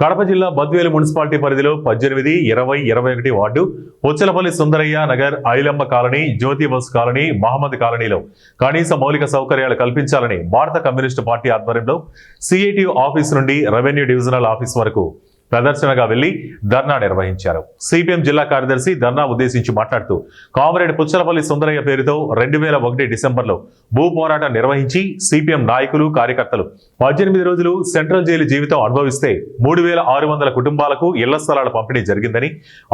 కడప జిల్లా బద్వేలు మున్సిపాలిటీ పరిధిలో 18, 20, 21 ward Puchalapalli Sundarayya Nagar, Ailamma colony, జ్యోతి bus colony, Mohammed కాలనీలో కనీస మౌలిక సౌకర్యాలు కల్పించాలని భారత కమ్యూనిస్టు పార్టీ ఆధ్వర్యంలో సిఐటియు ఆఫీస్ నుండి రెవెన్యూ డివిజనల్ ఆఫీస్ వరకు ప్రదర్శనగా వెళ్లి ధర్నా నిర్వహించారు. సిపిఎం జిల్లా కార్యదర్శి ధర్నా ఉద్దేశించి మాట్లాడుతూ కామ్రేడ్ పుచ్చలపల్లి సుందరయ్య పేరుతో 2001 డిసెంబర్లో భూ పోరాటం నిర్వహించి సిపిఎం నాయకులు, కార్యకర్తలు 18 రోజులు సెంట్రల్ జైలు జీవితం అనుభవిస్తే 3600 కుటుంబాలకు ఇళ్ల స్థలాల పంపిణీ జరిగిందని,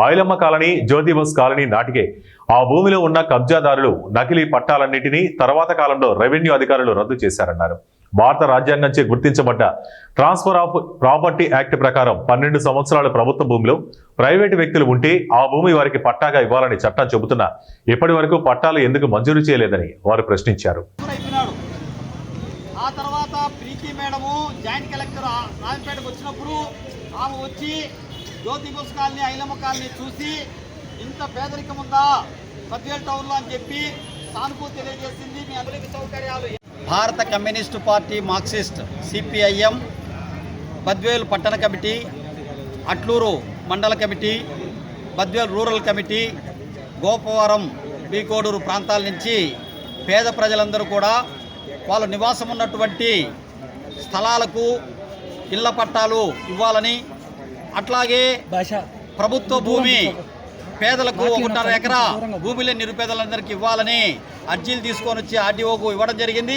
ఐలమ్మ కాలనీ, జ్యోతి బస్ కాలనీ నాటికే ఆ భూమిలో ఉన్న కబ్జాదారులు నకిలీ పట్టాలన్నింటినీ తర్వాత కాలంలో రెవెన్యూ అధికారులు రద్దు చేశారన్నారు. భారత రాజ్యాంగంచే గుర్తించబడ్డ ట్రాన్స్ఫర్ ఆఫ్ ప్రాపర్టీ యాక్ట్ ప్రకారం 12 సంవత్సరాల ప్రభుత్వ భూమిలో ప్రైవేటు వ్యక్తులు ఉంటే ఆ భూమి వారికి పట్టాగా ఇవ్వాలని చట్టం చెబుతున్నా ఇప్పటి వరకు పట్టాలు ఎందుకు మంజూరు చేయలేదని వారు ప్రశ్నించారు. ఆ తర్వాత ప్రీతి మేడము జాయింట్ కలెక్టర్ రాజంపేటకు వచ్చినప్పుడు ఆమె వచ్చి జ్యోతి బస్ కాలనీ, ఐలమ్మ కాలనీ చూసి ఇంత పేదరికం ఉందా బద్వేల్ టౌన్లో అని చెప్పి సానుభూతి తెలియజేసింది. మీ అందరికీ సౌకర్యాలు. భారత communist party, Marxist, CPIM Badvel పట్టణ కమిటీ, అట్లూరు మండల committee, Badvel rural committee, Gopavaram, B Kodur ప్రాంతాల నుంచి పేద ప్రజలందరూ కూడా వాళ్ళు నివాసం ఉన్నటువంటి స్థలాలకు ఇళ్ల పట్టాలు ఇవ్వాలని, అట్లాగే ప్రభుత్వ భూమి పేదలకు 1.5 ఎకరా భూమిలో నిరుపేదలందరికీ ఇవ్వాలని అర్జీలు తీసుకొని వచ్చి ఆర్డీఓకు ఇవ్వడం జరిగింది.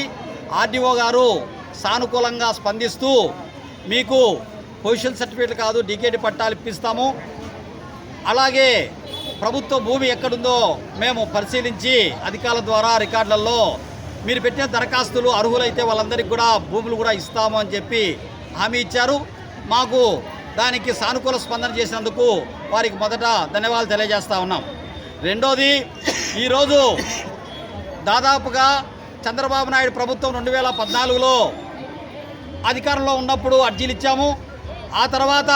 ఆర్డీఓ గారు సానుకూలంగా స్పందిస్తూ మీకు పొజిషన్ సర్టిఫికేట్ కాదు డీకేడీ పట్టాలు ఇప్పిస్తాము, అలాగే ప్రభుత్వ భూమి ఎక్కడుందో మేము పరిశీలించి అధికారుల ద్వారా రికార్డులలో మీరు పెట్టిన దరఖాస్తులు అర్హులైతే వాళ్ళందరికీ కూడా భూములు కూడా ఇస్తాము అని చెప్పి హామీ ఇచ్చారు. మాకు దానికి సానుకూల స్పందన చేసినందుకు వారికి మొదట ధన్యవాదాలు తెలియజేస్తూ ఉన్నాం. రెండోది, ఈరోజు దాదాపుగా చంద్రబాబు నాయుడు ప్రభుత్వం 2014లో అధికారంలో ఉన్నప్పుడు అర్జీలు ఇచ్చాము. ఆ తర్వాత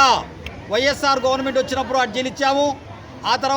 వైఎస్ఆర్ గవర్నమెంట్ వచ్చినప్పుడు అర్జీలు ఇచ్చాము. ఆ తర్వాత